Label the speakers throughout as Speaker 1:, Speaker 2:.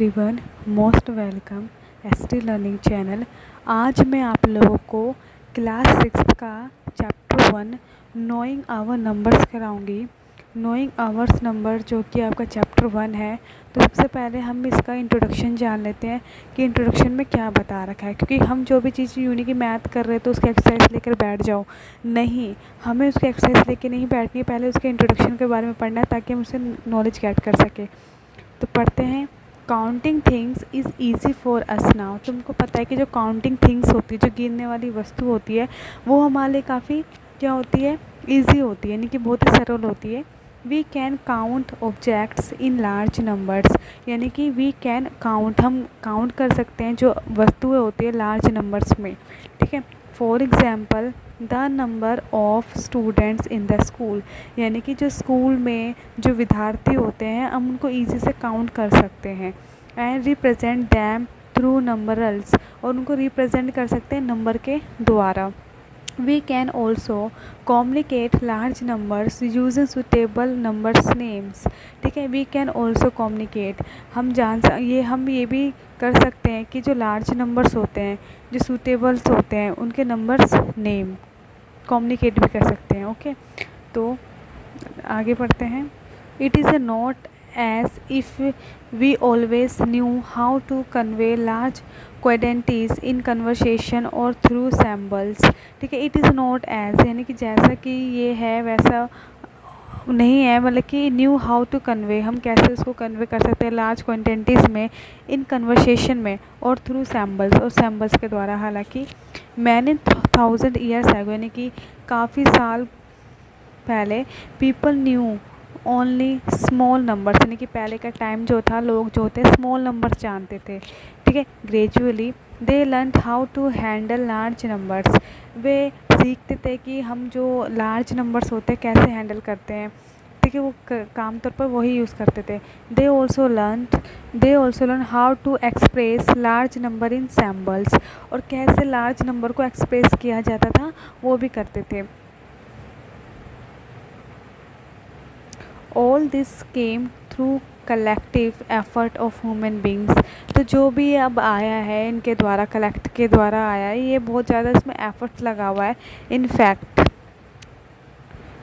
Speaker 1: Everyone, most welcome ST learning channel. आज मैं आप लोगों को क्लास 6 का चैप्टर 1 नोइंग आवर नंबर्स कराऊंगी। नोइंग आवर्स नंबर जो कि आपका चैप्टर 1 है। तो सबसे पहले हम इसका इंट्रोडक्शन जान लेते हैं कि इंट्रोडक्शन में क्या बता रखा है, क्योंकि हम जो भी चीज़ यूनी की मैथ कर रहे हैं तो उसकी एक्सरसाइज लेकर बैठ जाओ, नहीं, हमें उसकी एक्सरसाइज लेके नहीं बैठनी है, पहले उसके इंट्रोडक्शन के बारे में पढ़ना है ताकि हम उससे नॉलेज गेट कर सकें। तो पढ़ते हैं। Counting things is easy for us now. तुमको पता है कि जो काउंटिंग थिंग्स होती है, जो गिनने वाली वस्तु होती है, वो हमारे लिए काफ़ी क्या होती है, ईजी होती है, यानी कि बहुत ही सरल होती है। We can count objects in large numbers, यानी कि वी कैन काउंट, हम काउंट कर सकते हैं जो वस्तुएं होती है लार्ज नंबर्स में, ठीक है। For example the number of students in the school, यानी कि जो स्कूल में जो विद्यार्थी होते हैं हम उनको ईजी से काउंट कर सकते हैं। And represent them through numerals, और उनको रिप्रेजेंट कर सकते हैं नंबर के द्वारा। We can also communicate large numbers using suitable numbers names, ठीक है। वी कैन ऑल्सो कम्युनिकेट, हम ये भी कर सकते हैं कि जो लार्ज नंबर्स होते हैं, जो सूटेबल्स होते हैं, उनके नंबर्स नेम कम्युनिकेट भी कर सकते हैं। ओके, तो आगे पढ़ते हैं। It is a not as if we always knew how to convey large quantities in conversation or through symbols, ठीक है। इट इज़ नॉट एज, यानी कि जैसा कि ये है वैसा नहीं है, मतलब कि न्यू हाउ टू कन्वे, हम कैसे उसको कन्वे कर सकते हैं लार्ज क्वांटिटीज़ में, इन कन्वर्सेशन में, और थ्रू सैम्बल्स, और सैम्बल्स के द्वारा। हालांकि मैंने 1000 ईयर्स एगो, यानी कि काफ़ी साल पहले, people new only small numbers, यानी कि पहले का टाइम जो था, लोग जो होते स्मॉल नंबर्स जानते थे, ठीक है। Gradually they learn how to handle large numbers, वे सीखते थे कि हम जो लार्ज नंबर्स होते हैं कैसे हैंडल करते हैं, ठीक है। वो काम तौर पर वही यूज़ करते थे। They also learn how to express large number in symbols, और कैसे लार्ज नंबर को एक्सप्रेस किया जाता था वो भी करते थे। All this came through collective effort of human beings, तो जो भी अब आया है इनके द्वारा, कलेक्ट के द्वारा आया है, ये बहुत ज़्यादा इसमें एफर्ट्स लगा हुआ है। इनफैक्ट,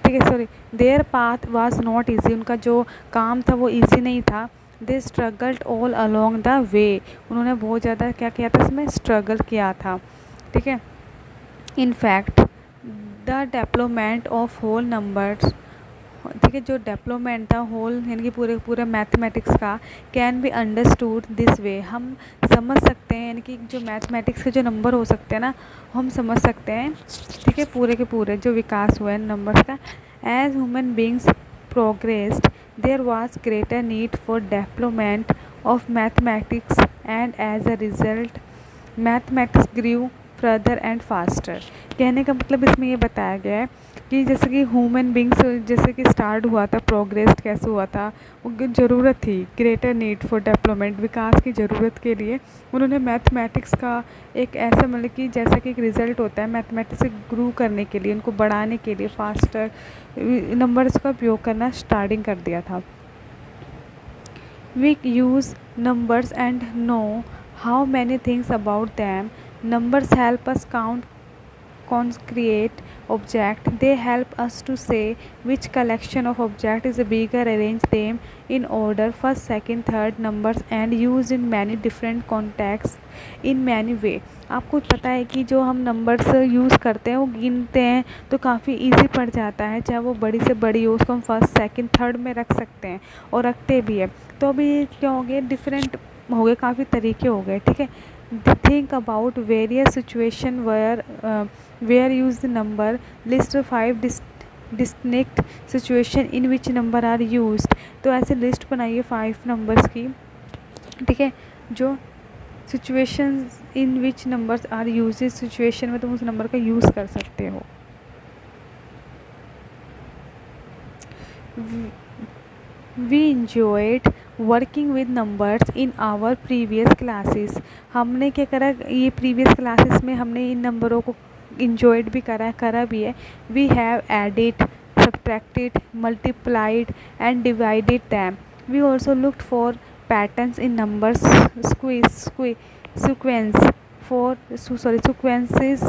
Speaker 1: ठीक है, sorry, their path was not easy, उनका जो काम था वो ईजी नहीं था। They struggled all along the way, उन्होंने बहुत ज़्यादा क्या किया था, इसमें स्ट्रगल किया था, ठीक है। In fact the development of whole numbers, ठीक है, जो डेवलपमेंट था होल, यानी कि पूरे मैथमेटिक्स का, can be understood this way, हम समझ सकते हैं, यानी कि जो मैथमेटिक्स के जो नंबर हो सकते हैं ना, हम समझ सकते हैं, ठीक है, पूरे के पूरे जो विकास हुआ है नंबर्स का। As human beings progressed there was greater need for development of mathematics, and as a result mathematics grew further and faster. कहने का मतलब इसमें ये बताया गया है कि जैसे कि ह्यूमन बींग्स जैसे कि स्टार्ट हुआ था, प्रोग्रेस कैसे हुआ था, वो ज़रूरत थी, ग्रेटर नीड फॉर डेवलपमेंट, विकास की ज़रूरत के लिए उन्होंने मैथमेटिक्स का एक ऐसा, मतलब कि जैसा कि एक रिज़ल्ट होता है मैथमेटिक्स से ग्रो करने के लिए, उनको बढ़ाने के लिए फास्टर नंबर्स का उपयोग करना स्टार्टिंग कर दिया था। We use numbers and know how many things about them. Numbers help us count concrete object. They help us to say which collection of object is bigger, arrange them in order, first, second, third numbers, and use in many different contexts in many way. आपको पता है कि जो हम numbers use करते हैं, वो गिनते हैं तो काफ़ी इजी पड़ जाता है, चाहे वो बड़ी से बड़ी हो, उसको हम फर्स्ट, सेकंड, थर्ड में रख सकते हैं, और रखते भी है। तो अभी क्या हो गया, डिफरेंट हो गए, काफ़ी तरीके हो गए, ठीक है। Think about various situation where use the number, list 5 distinct situation in which number are used। तो ऐसे लिस्ट बनाइए 5 नंबर्स की, ठीक है, जो situations in which numbers are use, इस सिचुएशन में तुम उस नंबर का यूज़ कर सकते हो। We enjoyed working with numbers in our previous classes. हमने क्या करा, ये प्रीवियस क्लासेस में हमने इन नंबरों को इंजॉयड भी करा भी है। We have added, subtracted, multiplied and divided them. We also looked for patterns in numbers sequences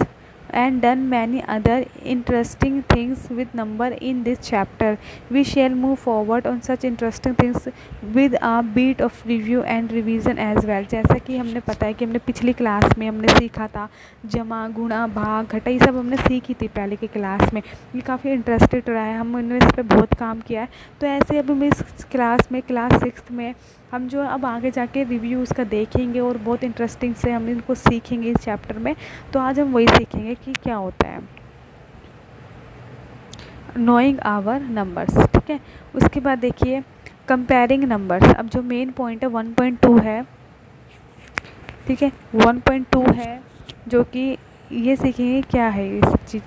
Speaker 1: and done many other interesting things with number in this chapter. We shall move forward on such interesting things with a bit of review and revision as well. जैसा कि हमने पता है कि हमने पिछली class में हमने सीखा था जमा गुणा भाग घटा, ये सब हमने सीखी थी पहले की क्लास में। ये काफ़ी इंटरेस्टेड रहा है, हमने इस पर बहुत काम किया है। तो ऐसे अब हम इस क्लास में क्लास 6 में हम जो अब आगे जाके रिव्यू उसका देखेंगे और बहुत इंटरेस्टिंग से हम इनको सीखेंगे इस चैप्टर में। तो आज हम वही सीखेंगे कि क्या होता है नोइंग आवर नंबर्स, ठीक है। उसके बाद देखिए कंपेयरिंग नंबर्स। अब जो मेन पॉइंट है 1.2 है, ठीक है, 1.2 है, जो कि ये सीखेंगे क्या है इस चीज़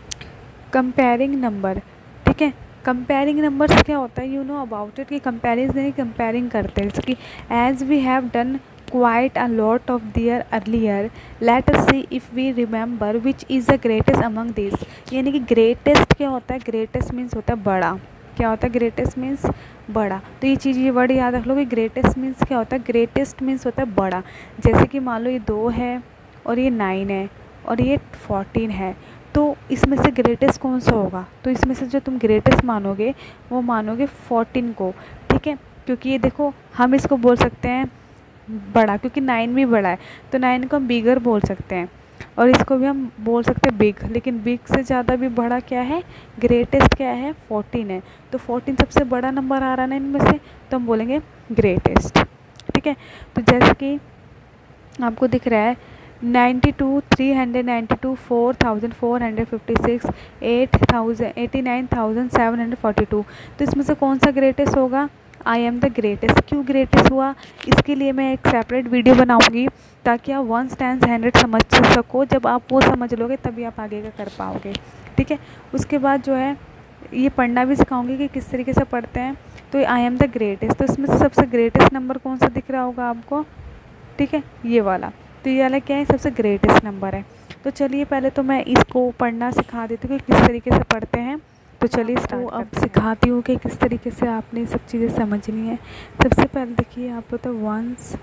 Speaker 1: कंपेयरिंग नंबर, ठीक है। कंपेयरिंग नंबर्स क्या होता है, यू नो अबाउट इट, कि कंपेरिजन कंपेयरिंग करते हैं। जैसे कि as we have done quite a lot of their earlier, let us see if we remember which is the greatest among these। यानी कि ग्रेटेस्ट क्या होता है, ग्रेटेस्ट मीन्स होता है बड़ा। क्या होता है ग्रेटेस्ट मीन्स बड़ा। तो ये चीज़ ये वर्ड याद रख लो कि ग्रेटेस्ट मीन्स क्या होता है, ग्रेटेस्ट मीन्स होता है बड़ा। जैसे कि मान लो ये 2 है और ये 9 है और ये 14 है, तो इसमें से ग्रेटेस्ट कौन सा होगा, तो इसमें से जो तुम ग्रेटेस्ट मानोगे वो मानोगे 14 को, ठीक है। क्योंकि ये देखो हम इसको बोल सकते हैं बड़ा, क्योंकि 9 भी बड़ा है, तो 9 को हम बिगर बोल सकते हैं और इसको भी हम बोल सकते हैं बिग। लेकिन बिग से ज़्यादा भी बड़ा क्या है, ग्रेटेस्ट क्या है, 14 है। तो 14 सबसे बड़ा नंबर आ रहा है ना इनमें से, तो हम बोलेंगे ग्रेटेस्ट, ठीक है। तो जैसे कि आपको दिख रहा है 92, 392, 4456, 89,742। तो इसमें से कौन सा ग्रेटेस्ट होगा, आई एम द ग्रेटेस्ट। क्यों ग्रेटेस्ट हुआ, इसके लिए मैं एक सेपरेट वीडियो बनाऊंगी ताकि आप 1 टेंस 100 समझ सको। जब आप वो समझ लोगे तभी आप आगे का कर पाओगे, ठीक है। उसके बाद जो है ये पढ़ना भी सिखाऊंगी कि किस तरीके से पढ़ते हैं। तो आई एम द ग्रेटेस्ट, तो इसमें से सबसे ग्रेटेस्ट नंबर कौन सा दिख रहा होगा आपको, ठीक है, ये वाला। तो ये वाला क्या है, सबसे ग्रेटेस्ट नंबर है। तो चलिए पहले तो मैं इसको पढ़ना सिखा देती हूँ कि किस तरीके से पढ़ते हैं। तो चलिए स्टार्ट अब सिखाती हूँ कि किस तरीके से आपने सब चीज़ें समझनी है। सबसे पहले देखिए यहाँ पर तो वंस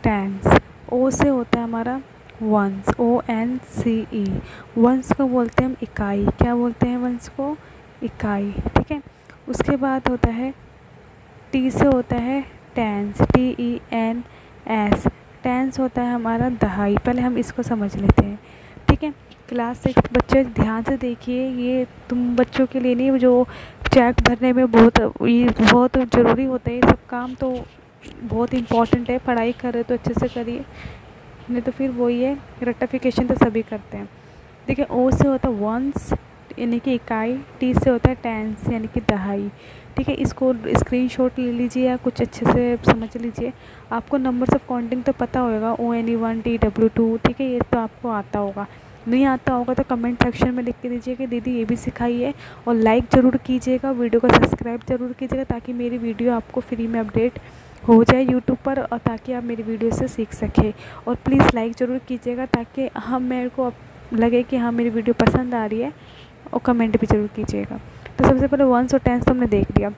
Speaker 1: टेंस, ओ से होता है हमारा वंस, ONCE। वंस को बोलते हैं हम इकाई, क्या बोलते हैं वंस को, इकाई, ठीक है। उसके बाद होता है टी से होता है टेंस, TENS। टेंस होता है हमारा दहाई। पहले हम इसको समझ लेते हैं, ठीक है। क्लास 6 बच्चे ध्यान से देखिए, ये तुम बच्चों के लिए नहीं, जो चेक भरने में बहुत ज़रूरी होता है ये सब काम, तो बहुत इम्पॉर्टेंट है। पढ़ाई कर रहे तो अच्छे से करिए, नहीं तो फिर वही है, रेक्टिफिकेशन तो सभी करते हैं। देखिए ओ से होता है वंस यानी कि इकाई, टी से होता है टेंस यानी कि दहाई, ठीक है। इसको स्क्रीनशॉट ले लीजिए या कुछ अच्छे से समझ लीजिए। आपको नंबर्स ऑफ काउंटिंग तो पता होगा, ONE1 TW2, ठीक है, ये तो आपको आता होगा। नहीं आता होगा तो कमेंट सेक्शन में लिख के दीजिए कि दीदी ये भी सिखाइए, और लाइक ज़रूर कीजिएगा, वीडियो को सब्सक्राइब ज़रूर कीजिएगा ताकि मेरी वीडियो आपको फ्री में अपडेट हो जाए यूट्यूब पर, और ताकि आप मेरी वीडियो से सीख सकें। और प्लीज़ लाइक ज़रूर कीजिएगा ताकि मेरे को लगे कि हाँ मेरी वीडियो पसंद आ रही है, और कमेंट भी ज़रूर कीजिएगा। तो सबसे पहले वंस और टेंस तो हमने देख लिया।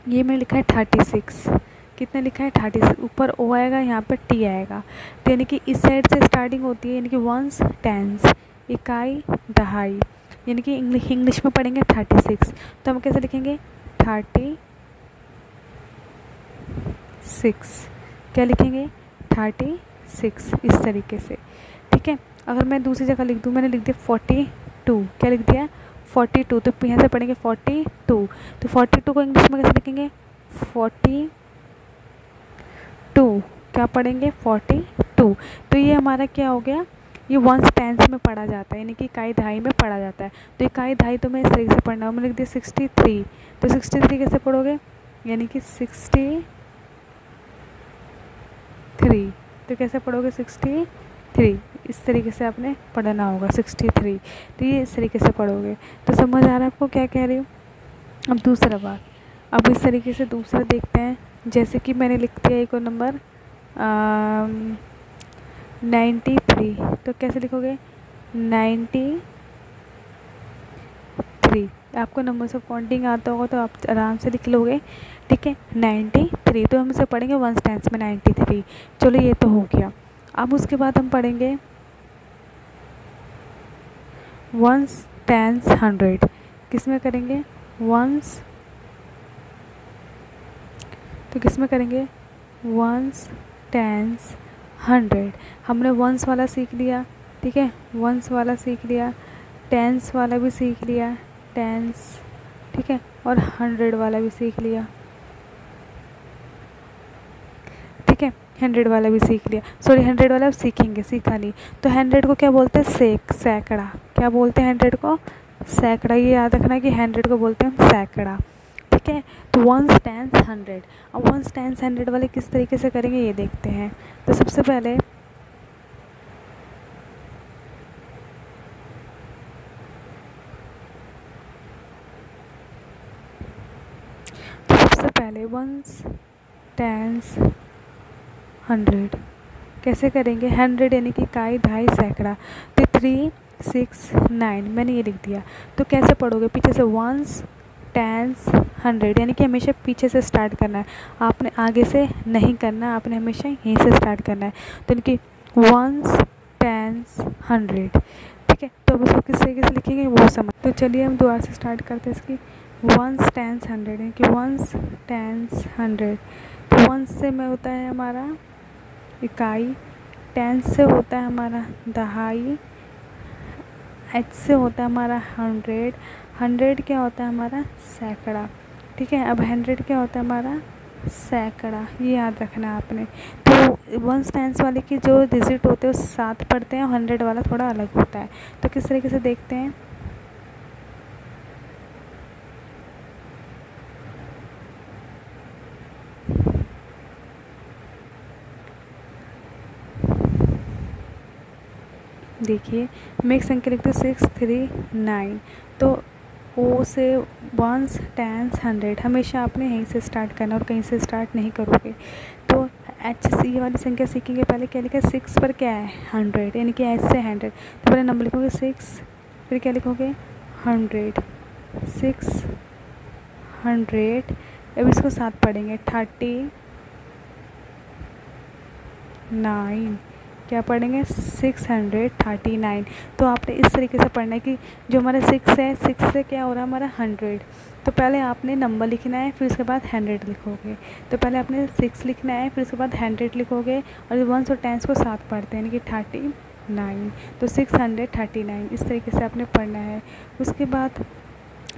Speaker 1: ये मैंने लिखा है 36, कितने लिखा है 36, ऊपर ओ आएगा, यहाँ पर टी आएगा। तो यानी कि इस साइड से स्टार्टिंग होती है, यानी कि वंस टेंस, इकाई दहाई, यानी कि इंग्लिश में पढ़ेंगे 36। तो हम कैसे लिखेंगे 36, क्या लिखेंगे 36, इस तरीके से, ठीक है। अगर मैं दूसरी जगह लिख दूँ, मैंने लिख दिया 42, क्या लिख दिया 42, तो यहाँ से पढ़ेंगे 42। तो 42 को इंग्लिश में कैसे लिखेंगे 42, क्या पढ़ेंगे 42। तो ये हमारा क्या हो गया, ये वंस टेंस में पढ़ा जाता है, यानी कि इकाई दहाई में पढ़ा जाता है। तो इकाई दहाई तो मैं इस तरीके से पढ़ना है, मैं लिख दिया 63। तो 63 कैसे पढ़ोगे, यानी कि 63, तो कैसे पढ़ोगे 63, इस तरीके से आपने पढ़ना होगा 63। तो ये इस तरीके से पढ़ोगे। तो समझ आ रहा है आपको क्या कह रही हूँ। अब दूसरा बात, अब इस तरीके से दूसरा देखते हैं। जैसे कि मैंने लिख दिया एक और नंबर 93, तो कैसे लिखोगे 93। 93। आपको नंबर्स ऑफ काउंटिंग आता होगा तो आप आराम से लिख लोगे, ठीक है। 93, तो हम इसे पढ़ेंगे वंस टेंस में 93। चलो ये तो हो गया। अब उसके बाद हम पढ़ेंगे वंस टेंस 100। किस में करेंगे? वंस, तो किस में करेंगे? Ones tens 100। हमने वंस वाला सीख लिया, ठीक है, वंस वाला सीख लिया, टेंस वाला भी सीख लिया, टेंस, ठीक है, और 100 वाला भी सीख लिया, ठीक है, 100 वाला भी सीख लिया। सॉरी 100 वाला सीखेंगे, सीखा नहीं। तो 100 को क्या बोलते हैं? सैकड़ा। क्या बोलते हैं 100 को? सैकड़ा। ये याद रखना कि 100 को बोलते हैं सैकड़ा, ठीक है। तो वंस टेंस 100। अब वंस टेंस 100 वाले किस तरीके से करेंगे ये देखते हैं। तो सबसे पहले वंस टेंस 100 कैसे करेंगे? 100 यानी कि इकाई, ढाई, सैकड़ा। तो 3, 6, 9 मैंने ये लिख दिया। तो कैसे पढ़ोगे? पीछे से वंस टेंस 100, यानी कि हमेशा पीछे से स्टार्ट करना है, आपने आगे से नहीं करना, आपने हमेशा यहीं से स्टार्ट करना है। तो यानी कि वंस टेंस 100, ठीक है। तो अब उसको किस तरीके से लिखेंगे वो समझ। तो चलिए हम दोबारा से स्टार्ट करते हैं इसकी। वंस टेंस 100 यानी कि वंस टेंस 100। तो वंस से में होता है हमारा इकाई, टेंस से होता है हमारा दहाई, एच से होता है हमारा 100, 100 क्या होता है हमारा? सैकड़ा, ठीक है। अब 100 क्या होता है हमारा? सैकड़ा। ये याद रखना है आपने। तो वंस टेंस वाले की जो डिजिट होते हैं वो 7 पढ़ते हैं और 100 वाला थोड़ा अलग होता है। तो किस तरीके से देखते हैं? देखिए मैं एक संख्या लिखती हूँ 639। तो ओ से वंस टेंस 100 हमेशा आपने यहीं से स्टार्ट करना और कहीं से स्टार्ट नहीं करोगे। तो एच सी वाली संख्या सीखेंगे। पहले क्या लिखा है? 6 पर क्या है? 100, यानी कि एच से 100। तो पहले नंबर लिखोगे 6, फिर क्या लिखोगे? 100, 600। अब इसको साथ पढ़ेंगे 39। क्या पढ़ेंगे? 639। तो आपने इस तरीके से पढ़ना है कि जो हमारा 6 है, 6 से क्या हो रहा है हमारा? 100। तो पहले आपने नंबर लिखना है, फिर उसके बाद 100 लिखोगे। तो पहले आपने 6 लिखना है, फिर उसके बाद 100 लिखोगे, और वंस और टेंस को साथ पढ़ते हैं, यानी कि 39। तो 639 इस तरीके से आपने पढ़ना है। उसके बाद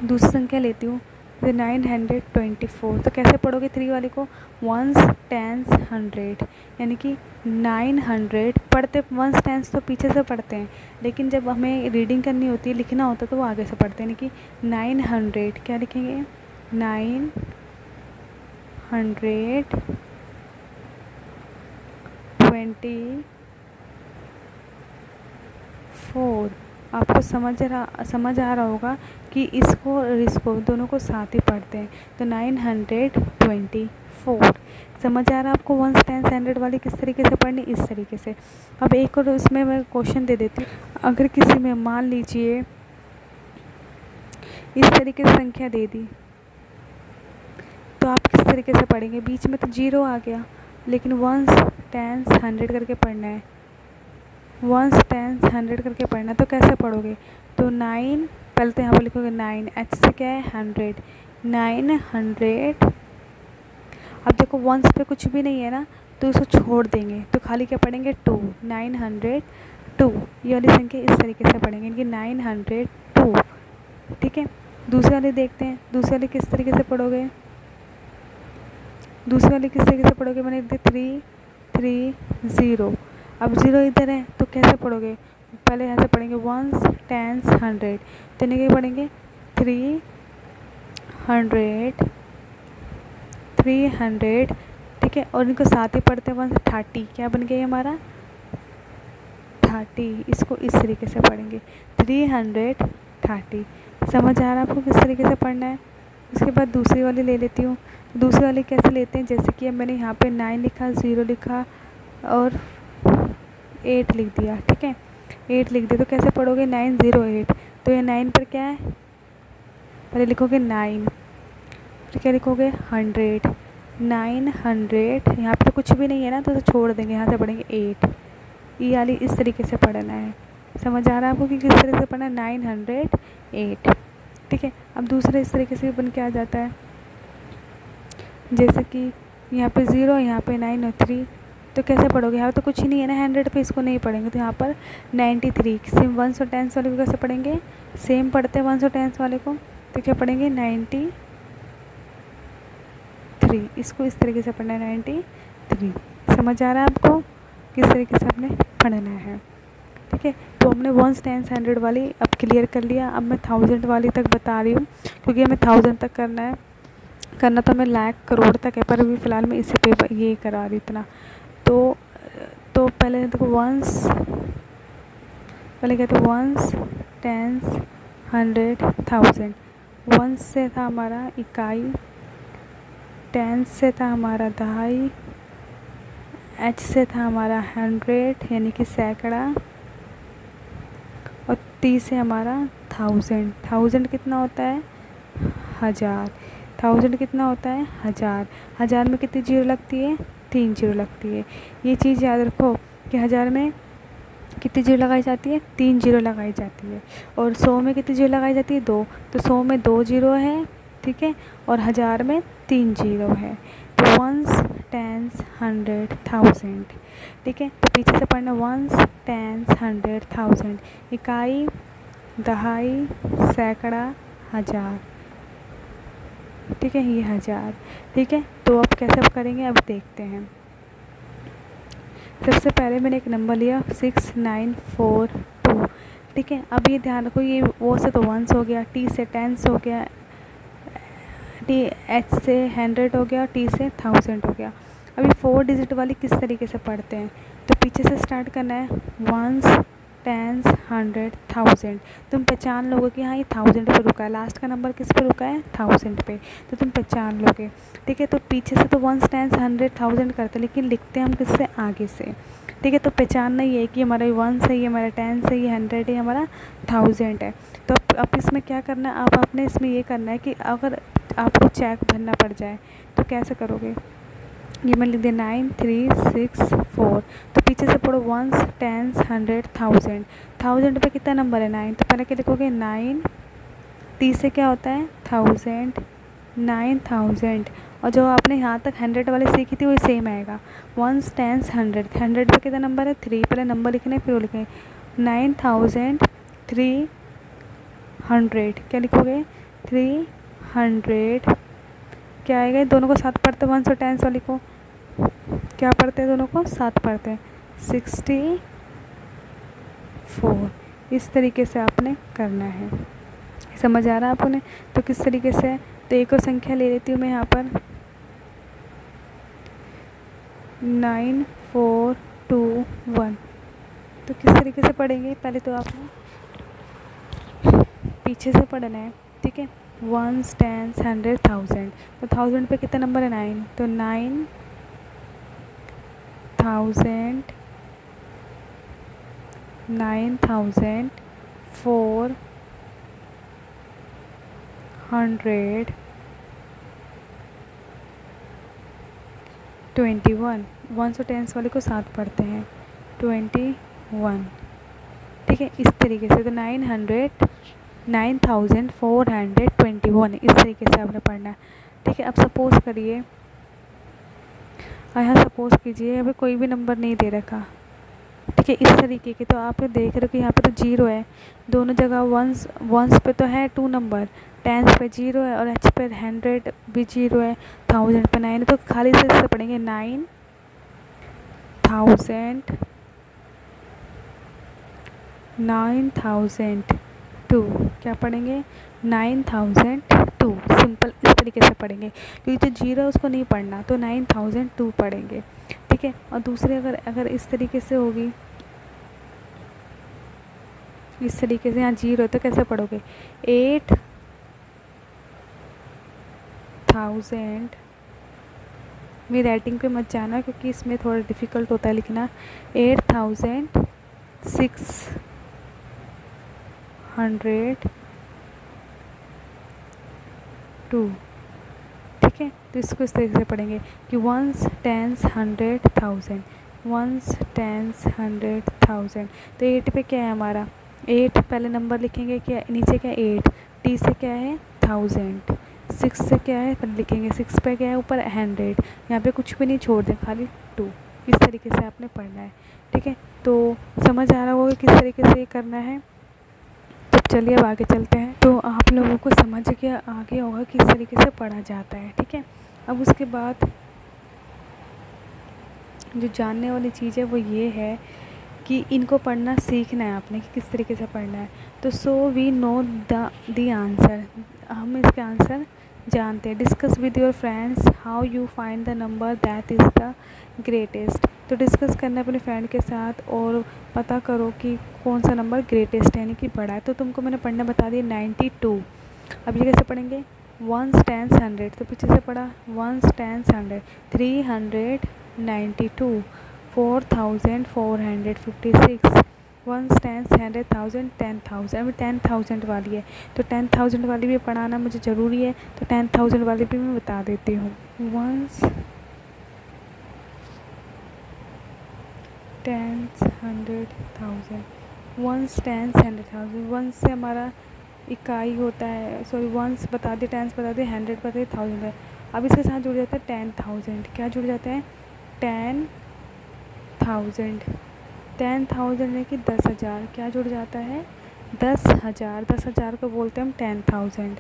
Speaker 1: दूसरी संख्या लेती हूँ, फिर 924। तो कैसे पढ़ोगे 3 वाले को? वंस टेंस 100, यानी कि 900 पढ़ते। वंस टेंस तो पीछे से पढ़ते हैं, लेकिन जब हमें रीडिंग करनी होती है, लिखना होता है, तो वो आगे से पढ़ते हैं, यानी कि 900। क्या लिखेंगे? 924। आपको समझ आ रहा होगा कि इसको और इसको दोनों को साथ ही पढ़ते हैं। तो 924 समझ आ रहा है आपको? वंस टेंस 100 वाली किस तरीके से पढ़नी? इस तरीके से। अब एक और इसमें मैं क्वेश्चन दे देती हूँ। अगर किसी में मान लीजिए इस तरीके से संख्या दे दी, तो आप किस तरीके से पढ़ेंगे? बीच में तो 0 आ गया, लेकिन वंस टेंस 100 करके पढ़ना है, वंस टेंस 100 करके पढ़ना। तो कैसे पढ़ोगे? तो 9 पहले तो यहाँ पर लिखोगे 9, एच से क्या है? 100, 900। अब देखो वंस पे कुछ भी नहीं है ना, तो इसको छोड़ देंगे, तो खाली क्या पढ़ेंगे? 2, 902। ये वाली संख्या इस तरीके से पढ़ेंगे, इनकी 902, ठीक है। दूसरे वाले देखते हैं, दूसरे वाले किस तरीके से पढ़ोगे? दूसरे वाले किस तरीके से पढ़ोगे? मैंने लिख दिया 330। अब 0 इधर है, तो कैसे पढ़ोगे? पहले यहाँ से पढ़ेंगे वंस टेंस 100, तो इन्हें क्या पढ़ेंगे? 300, ठीक है। और इनको साथ ही पढ़ते हैं। 130 क्या बन गया हमारा? 30। इसको इस तरीके से पढ़ेंगे 330। समझ आ रहा है आपको किस तरीके से पढ़ना है? उसके बाद दूसरी वाली ले लेती हूँ। दूसरी वाली कैसे लेते हैं? जैसे कि अब मैंने यहाँ पे 9 लिखा, 0 लिखा और 8 लिख दिया, ठीक है, 8 लिख दिया। तो कैसे पढ़ोगे? 908। तो ये 9 पर क्या है? पहले लिखोगे 9, फिर क्या लिखोगे 100, 900, यहाँ पे तो कुछ भी नहीं है ना तो छोड़ देंगे, यहाँ से पढ़ेंगे 8। ये वाली इस तरीके से पढ़ना है। समझ आ रहा है आपको कि किस तरीके से पढ़ना है? 908। ठीक है, अब दूसरे इस तरीके से बन के आ जाता है, जैसे कि यहाँ पे 0, यहाँ पे 9 और 3, तो कैसे पढ़ोगे? यहाँ तो कुछ ही नहीं है ना 100 पे, इसको नहीं पढ़ेंगे। तो यहाँ पर 93, सेम 1s और 10s वाले को कैसे पढ़ेंगे? सेम पढ़ते हैं 1s और 10s वाले को, तो क्या पढ़ेंगे 93, इसको इस तरीके से पढ़ना है 93। समझ आ रहा है आपको किस तरीके से आपने पढ़ना है? ठीक है, तो हमने 1s 10s 100 वाली अब क्लियर कर लिया। अब मैं 1000 वाली तक बता रही हूँ, क्योंकि हमें 1000 तक करना तो हमें लाख करोड़ तक है, पर अभी फ़िलहाल मैं इसी पे ये करा रही इतना। तो पहले देखो 1s, पहले क्या था? 1s 10s 100 1000। 1s से था हमारा इकाई, 10s से था हमारा दहाई, h से था हमारा 100 यानी कि सैकड़ा, और t से हमारा 1000। 1000 कितना होता है? 1000। 1000 कितना होता है? 1000। 1000 में कितनी जीरो लगती है? 3 जीरो लगती है। ये चीज़ याद रखो कि 1000 में कितनी जीरो लगाई जाती है? 3 जीरो लगाई जाती है। और 100 में कितनी जीरो लगाई जाती है? 2। तो 100 में 2 जीरो है, ठीक है, और 1000 में 3 जीरो है। तो 1s 10s 100 1000। ठीक है, तो पीछे से पढ़ना 1s 10s 100 1000, इकाई, दहाई, सैकड़ा, 1000। ठीक है, ये 1000। ठीक है, तो अब कैसे अब करेंगे अब देखते हैं। सबसे पहले मैंने एक नंबर लिया 6942। ठीक है, अब ये ध्यान रखो, ये वो से तो 1s हो गया, t से 10s हो गया, h से 100 हो गया, t से 1000 हो गया। अभी 4 डिजिट वाली किस तरीके से पढ़ते हैं? तो पीछे से स्टार्ट करना है 1s 10s 100 1000। तुम पहचान लोगे कि हाँ ये 1000 पे रुका है, लास्ट का नंबर किस पे रुका है? 1000 पे, तो तुम पहचान लोगे। ठीक है, तो पीछे से तो 1s 10s 100 1000 करते हैं, लेकिन लिखते हैं हम किससे? आगे से। ठीक है, तो पहचानना ये है कि हमारा 1s है, ये हमारा 10s है, ये 100 है, हमारा 1000 है। तो अब इसमें क्या करना है? आप आपने इसमें ये करना है कि अगर आपको चेक भरना पड़ जाए तो कैसे करोगे? ये मैं लिख दिया 9364। तो पीछे से पढ़ो 1s 10s 100 1000। 1000 पे कितना नंबर है? 9। तो पहले क्या लिखोगे? 9, t से क्या होता है? 1000, 9000। और जो आपने यहाँ तक 100 वाले सीखी थी वही सेम आएगा। 1s 10s 100। 100 पे कितना नंबर है? 3। पहले नंबर लिखने फिर वो लिखें 9300। क्या लिखोगे? 300। क्या आएगा? दोनों को साथ पढ़ते हैं, 1s और 10s वाली को क्या पढ़ते हैं? दोनों को साथ पढ़ते हैं, 64। इस तरीके से आपने करना है। समझ आ रहा है आपको ने? तो किस तरीके से? तो एक और संख्या ले लेती हूँ मैं यहाँ पर 9421। तो किस तरीके से पढ़ेंगे? पहले तो आपने पीछे से पढ़ना है। ठीक है, 1s 10s 100 1000। तो 1000 पे कितना नंबर है? 9। तो 9000 9400 21। 1s और 10s वाले को साथ पढ़ते हैं, 21। ठीक है, इस तरीके से। तो 9421 इस तरीके से आपने पढ़ना है। ठीक है, अब सपोज़ करिए, यहाँ सपोज़ कीजिए अभी कोई भी नंबर नहीं दे रखा। ठीक है, इस तरीके के। तो आप देख रहे हो कि यहाँ पे तो 0 है, दोनों जगह 1s पे तो है 2 नंबर, 10s पे 0 है, और h पे 100 भी 0 है, 1000 पे 9 है। तो खाली से इससे पढ़ेंगे 9002। क्या पढ़ेंगे? 9002। सिंपल इस तरीके से पढ़ेंगे, क्योंकि जो 0 है उसको नहीं पढ़ना, तो 9002 पढ़ेंगे। ठीक है, और दूसरे अगर इस तरीके से होगी, इस तरीके से यहाँ 0 है तो कैसे पढ़ोगे? 8000। मेरी राइटिंग पे मत जाना क्योंकि इसमें थोड़ा डिफ़िकल्ट होता है लिखना। 8600 2। ठीक है, तो इसको इस तरीके से पढ़ेंगे कि वंस, टेंस, 100,000, वंस, टेंस, 100,000। तो 8 पे क्या है हमारा, 8 पहले नंबर लिखेंगे, क्या नीचे क्या है 8, टी से क्या है 1000, 6 से क्या है पहले लिखेंगे, 6 पे क्या है ऊपर 100, यहाँ पे कुछ भी नहीं छोड़ दें, खाली 2। इस तरीके से आपने पढ़ना है। ठीक है, तो समझ आ रहा होगा किस तरीके से ये करना है। तो चलिए अब आगे चलते हैं। तो आप लोगों को समझ के आगे होगा किस तरीके से पढ़ा जाता है। ठीक है, अब उसके बाद जो जानने वाली चीज़ है वो ये है कि इनको पढ़ना सीखना है आपने कि किस तरीके से पढ़ना है। तो so we know the answer, हम इसके आंसर जानते हैं। Discuss with your friends how you find the number that is the greatest. तो डिस्कस करना अपने फ्रेंड के साथ और पता करो कि कौन सा नंबर ग्रेटेस्ट है, यानी कि बड़ा है। तो तुमको मैंने पढ़ना बता दिया 92। अब ये कैसे पढ़ेंगे, वंस, टेंस, 100, तो पीछे से पढ़ा वंस, टेंस, 100, 392, 4456, वंस, टेंस, 100,000, 10,000। अभी 10,000 वाली है तो 10,000 वाली भी पढ़ाना मुझे ज़रूरी है, तो 10,000 वाली भी मैं बता देती हूँ। Ones, tens, 100,000, ones, tens, 100,000। Ones से हमारा इकाई होता है, सॉरी वंस बता दे, टेंस बता दे, 100 बता दे, 1000 है। अब इसके साथ जुड़ जाता है 10,000। क्या जुड़ जाता है 10,000, 10,000 है कि 10,000, क्या जुड़ जाता है 10,000, 10,000 को बोलते हैं हम 10,000।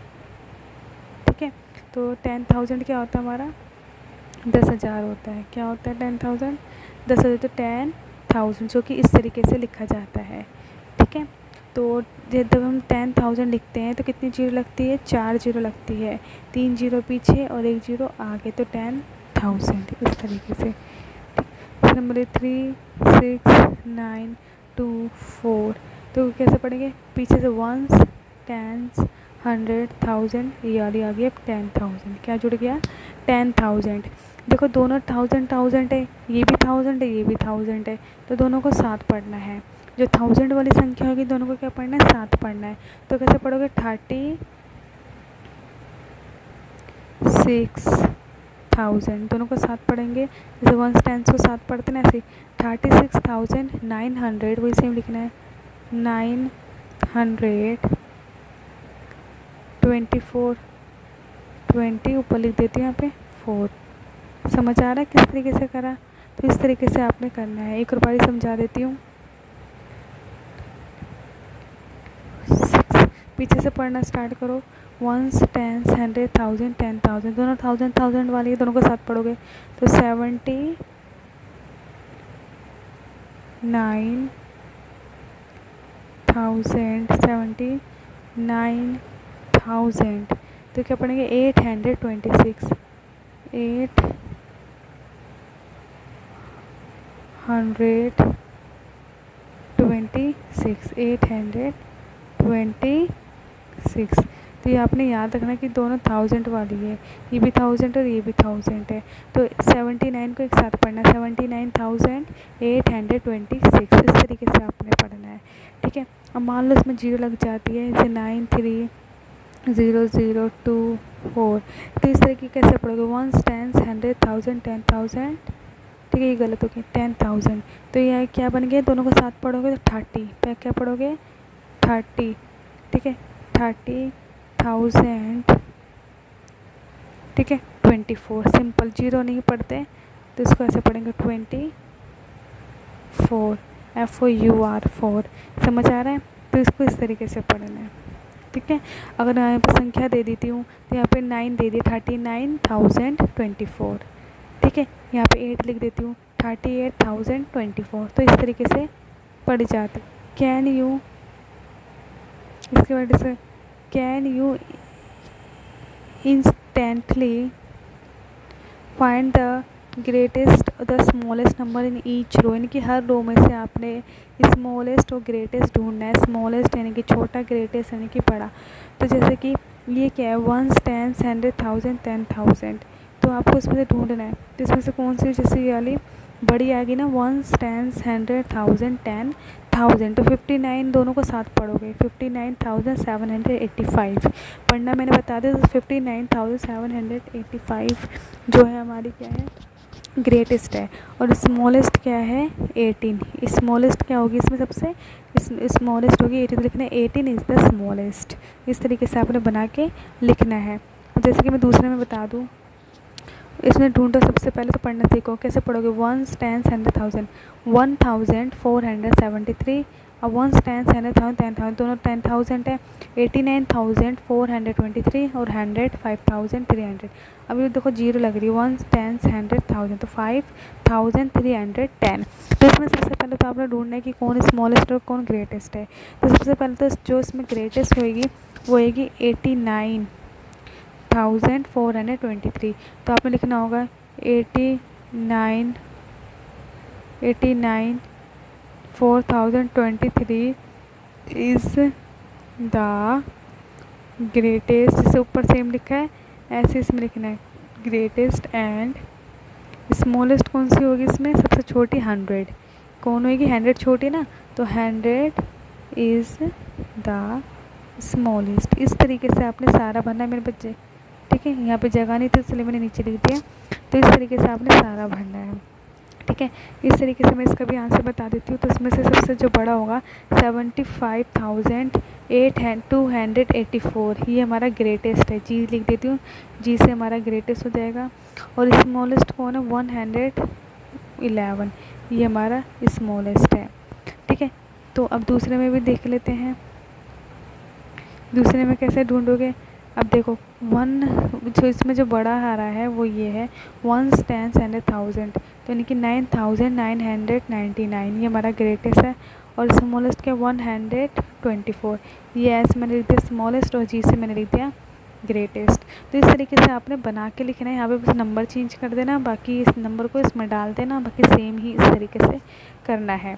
Speaker 1: ठीक है, तो 10,000 क्या होता है हमारा 10,000 होता है। क्या होता है 10,000, 10,000, तो 10,000 जो कि इस तरीके से लिखा जाता है। ठीक है, तो जब हम 10,000 लिखते हैं तो कितनी जीरो लगती है, 4 जीरो लगती है, 3 जीरो पीछे और 1 जीरो आगे, तो 10,000 इस तरीके से। नंबर 3, 6, 9, 2, 4। तो कैसे पढ़ेंगे, पीछे से वंस, टेंस, 100,000, ये वाली आ गई अब 10,000। क्या जुड़ गया 10,000। देखो दोनों 1000 है, ये भी 1000 है, ये भी 1000 है, तो दोनों को साथ पढ़ना है। जो 1000 वाली संख्या होगी दोनों को क्या पढ़ना है, साथ पढ़ना है। तो कैसे पढ़ोगे 36,000, दोनों को साथ पढ़ेंगे। जैसे वंस, टेंस को साथ पढ़ते ना, ऐसे 36,900, वही सेम लिखना है 924, 20 ऊपर लिख देती हूँ यहाँ पे 4। समझ आ रहा है किस तरीके से करा, तो इस तरीके से आपने करना है। एक और बारी समझा देती हूँ। पीछे से पढ़ना स्टार्ट करो, वंस, टेंस, 100,000, 10,000, दोनों 1000 वाली है, दोनों को साथ पढ़ोगे तो 79,000, तो क्या पढ़ेंगे 826, 826। तो ये आपने याद रखना कि दोनों 1000 वाली है, ये भी 1000 और ये भी 1000 है। तो 79 को एक साथ पढ़ना, 79,826, इस तरीके से आपने पढ़ना है। ठीक है, अब मान लो इसमें जीरो लग जाती है, जैसे 93,002,4, तो इस तरीके कैसे पढ़ोगे, वंस, टेंस, 100,000, 10,000। ठीक है, ये गलत हो गया 10,000, तो यह क्या बन गया, दोनों को साथ पढ़ोगे तो 30 पे क्या पढ़ोगे 30। ठीक है, 30,000, ठीक है 24, सिंपल, जीरो नहीं पढ़ते तो इसको ऐसे पढ़ेंगे 24, FOUR 4। समझ आ रहा है, तो इसको इस तरीके से पढ़ना है। ठीक है, अगर यहाँ पर संख्या दे देती हूँ तो यहाँ पे 9 दे दी, 39,024। ठीक है, यहाँ पे 8 लिख देती हूँ, 38,024। तो इस तरीके से पढ़ जाती। कैन यू, इसके बाद से can you instantly find the greatest the smallest number in each row, यानी कि हर रो में से आपने स्मॉलेस्ट और ग्रेटेस्ट ढूंढना है। स्मॉलेस्ट यानी कि छोटा, ग्रेटेस्ट यानी कि बड़ा। तो जैसे कि ये क्या है, वंस, टेंस, 100,000, 10,000, तो आपको इसमें से ढूंढना है। तो इसमें से कौन सी, जैसे ये वाली बड़ी आ गई ना, वंस, टेंस, 100,000, 1000, तो 59 दोनों को साथ पढ़ोगे, 59,785 पढ़ना मैंने बता दिया। तो 59,785 जो है हमारी क्या है, ग्रेटेस्ट है। और स्मॉलेस्ट क्या है, 18। स्मॉलेस्ट क्या होगी इसमें सबसे, स्मॉलेस्ट होगी 18, लिखना है 18 इज़ द स्मॉलेस्ट। इस तरीके से आपने बना के लिखना है। जैसे कि मैं दूसरे में बता दूँ, इसमें ढूंढो। सबसे पहले तो पढ़ना सीखो, कैसे पढ़ोगे, 1s 10s 100,000, 1473। अब 1s 10s 100,000 10,000, दोनों 10,000 है। 89,423 और 100 5,300। अभी देखो जीरो लग रही है, 1s 10s 100,000, तो 5,310। तो इसमें सबसे पहले तो आपने ढूंढना है कि कौन स्मॉलेस्ट और कौन ग्रेटेस्ट है। तो सबसे पहले तो जो इसमें ग्रेटेस्ट होएगी वो होएगी 89,423। तो आपने लिखना होगा 4,023 इज़ द ग्रेटेस्ट। इससे ऊपर सेम लिखा है, ऐसे इसमें लिखना है ग्रेटेस्ट। एंड स्मॉलेस्ट कौन सी होगी इसमें, सबसे छोटी 100 कौन होगी, 100 छोटी ना, तो 100 इज़ द स्मॉलेस्ट। इस तरीके से आपने सारा भरना है मेरे बच्चे, ठीक है। यहाँ पे जगह नहीं थी इसलिए मैंने नीचे लिख दिया। तो इस तरीके से आपने सारा भरना है, ठीक है। इस तरीके से मैं इसका भी आंसर बता देती हूँ। तो इसमें से सबसे जो बड़ा होगा 75,284, ये हमारा ग्रेटेस्ट है। जी लिख देती हूँ, जी से हमारा ग्रेटेस्ट हो जाएगा। और स्मॉलेस्ट कौन है, 111, ये हमारा स्मॉलेस्ट है, ठीक है। तो अब दूसरे में भी देख लेते हैं, दूसरे में कैसे ढूंढोगे। अब देखो 1 जो इसमें जो बड़ा आ रहा है वो ये है 1s 10s 100,000, तो यानी कि 9,999, ये हमारा ग्रेटेस्ट है। और स्मॉलेस्ट क्या 124, ये ऐसे मैंने लिख दिया स्मॉलेस्ट, और जी से मैंने लिख दिया ग्रेटेस्ट। तो इस तरीके से आपने बना के लिखना है। यहाँ पे बस नंबर चेंज कर देना, बाकी इस नंबर को इसमें डाल देना, बाकी सेम ही इस तरीके से करना है,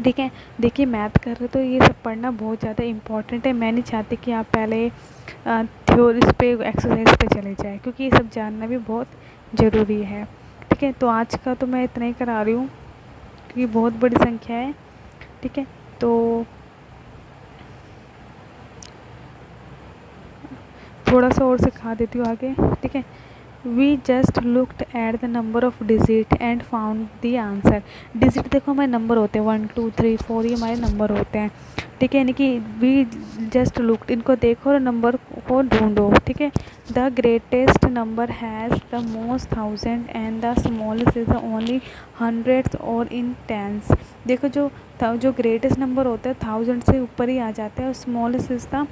Speaker 1: ठीक है। देखिए मैथ कर रहे तो ये सब पढ़ना बहुत ज़्यादा इम्पॉर्टेंट है। मैं नहीं चाहती कि आप पहले थ्योरीज पे एक्सरसाइज पे चले जाएं, क्योंकि ये सब जानना भी बहुत ज़रूरी है, ठीक है। तो आज का तो मैं इतना ही करा रही हूँ क्योंकि बहुत बड़ी संख्या है, ठीक है। तो थोड़ा सा और सिखा देती हूँ आगे, ठीक है। We just looked at the number of digit and found the answer। Digit देखो हमारे नंबर होते हैं 1 2 3 4, ये हमारे नंबर होते हैं, ठीक है। यानी कि we just looked, इनको देखो और नंबर को ढूंढो, ठीक है। The greatest number has the most thousand and the smallest is the only hundreds or in tens। देखो जो ग्रेटेस्ट नंबर होता है 1000 से ऊपर ही आ जाते हैं, और स्मॉलेस्ट इज द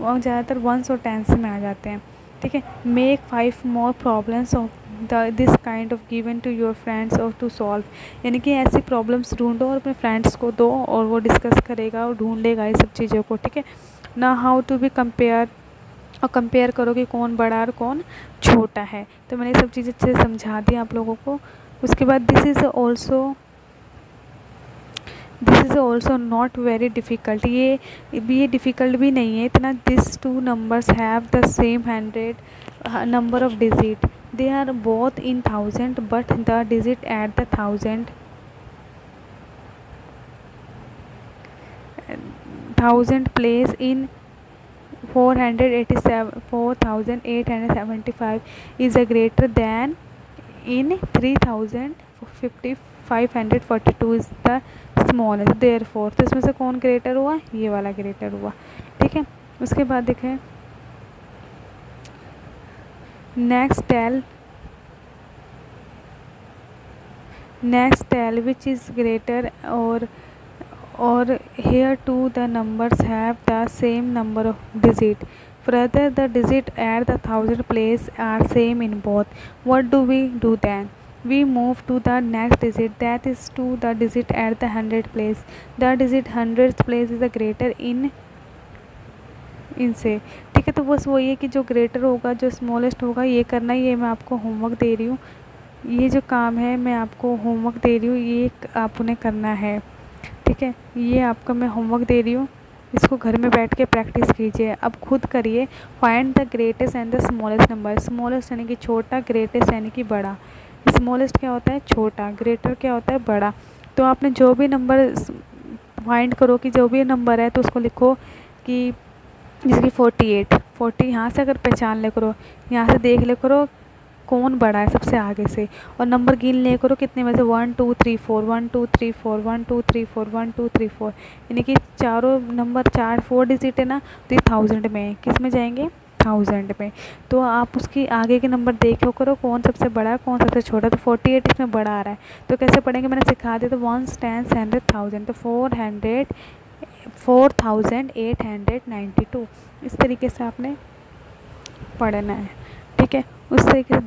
Speaker 1: ज़्यादातर 1s और 10s में आ जाते हैं, ठीक है। Make 5 more problems of this kind of given to your friends और टू सॉल्व। यानी कि ऐसी प्रॉब्लम्स ढूंढो और अपने फ्रेंड्स को दो, और वो डिस्कस करेगा और ढूंढेगा ये सब चीज़ों को, ठीक है ना। हाउ टू बी कंपेयर, और कंपेयर करो कि कौन बड़ा और कौन छोटा है। तो मैंने ये सब चीज़ अच्छे से समझा दी आप लोगों को। उसके बाद this is also not very difficult, ये डिफ़िकल्ट भी नहीं है इतना। This 2 numbers have the same 100 number of digit, they are both in 1000 but the digit at the 1000 place in 4,875 is a greater than in 3,542 is the smallest, therefore. तो इसमें से कौन greater हुआ, ये वाला ग्रेटर हुआ, ठीक है। उसके बाद देखें next tell which is greater, और here too the numbers have the same number of digit, further the digit at the 1000 place are same in both. What do we do then? We move to the next digit, that is to the digit at the 100 place. The digit 100th place is the greater इनसे, ठीक है। तो बस वही है कि जो greater होगा, जो स्मॉलेस्ट होगा, ये करना ही है। मैं आपको होमवर्क दे रही हूँ, ये जो काम है मैं आपको होमवर्क दे रही हूँ, ये आप उन्हें करना है, ठीक है। ये आपका मैं होमवर्क दे रही हूँ, इसको घर में बैठ के प्रैक्टिस कीजिए। अब खुद करिए। Find the greatest and the smallest number. Smallest यानी कि छोटा, ग्रेटेस्ट यानी कि बड़ा। स्मॉलेस्ट क्या होता है, छोटा, ग्रेटर क्या होता है, बड़ा। तो आपने जो भी नंबर फाइंड करो कि जो भी नंबर है तो उसको लिखो कि जैसे कि 40 यहाँ से अगर पहचान ले करो, यहाँ से देख ले करो कौन बड़ा है सबसे आगे से, और नंबर गिन ले करो कितने में से 1 2 3 4 1 2 3 4 1 2 3 4 1 2 3 4, यानी कि चारों नंबर 4 डिजिट है ना, तो ये 1000 में, किस में जाएंगे 1000 में। तो आप उसकी आगे के नंबर देखो करो कौन सबसे बड़ा है कौन सबसे छोटा। तो 48 इसमें बड़ा आ रहा है, तो कैसे पढ़ेंगे मैंने सिखा दिया। तो 1 10 100 1000, तो 4892, इस तरीके से आपने पढ़ना है, ठीक है। उस तरीके से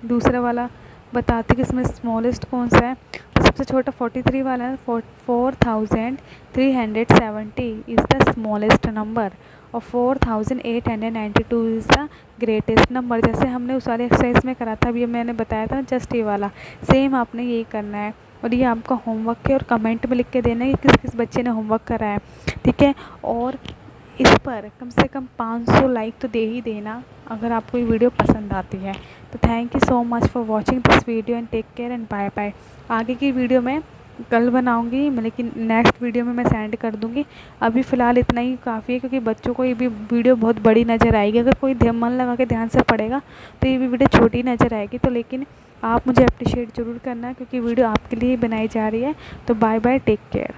Speaker 1: दूसरा वाला बताती कि इसमें स्मॉलेस्ट कौन सा है। तो सबसे छोटा 43 वाला है, 4370 इज़ द स्मॉलेस्ट नंबर, और 4892 इज़ द ग्रेटेस्ट नंबर। जैसे हमने उस वाले एक्सरसाइज में करा था, अभी मैंने बताया था ना जस्ट ये वाला, सेम आपने यही करना है। और ये आपका होमवर्क है, और कमेंट में लिख के देना है कि किस किस बच्चे ने होमवर्क करा है, ठीक है। और इस पर कम से कम 500 लाइक तो दे ही देना अगर आपको ये वीडियो पसंद आती है। तो thank you so much for watching this video and take care and bye bye. आगे की वीडियो मैं कल बनाऊंगी, लेकिन नेक्स्ट वीडियो में मैं सेंड कर दूंगी। अभी फ़िलहाल इतना ही काफ़ी है, क्योंकि बच्चों को ये भी वीडियो बहुत बड़ी नज़र आएगी। अगर कोई मन लगा के ध्यान से पढ़ेगा तो ये भी वीडियो छोटी नज़र आएगी। तो लेकिन आप मुझे अप्रिशिएट ज़रूर करना, क्योंकि वीडियो आपके लिए बनाई जा रही है। तो बाय बाय, टेक केयर।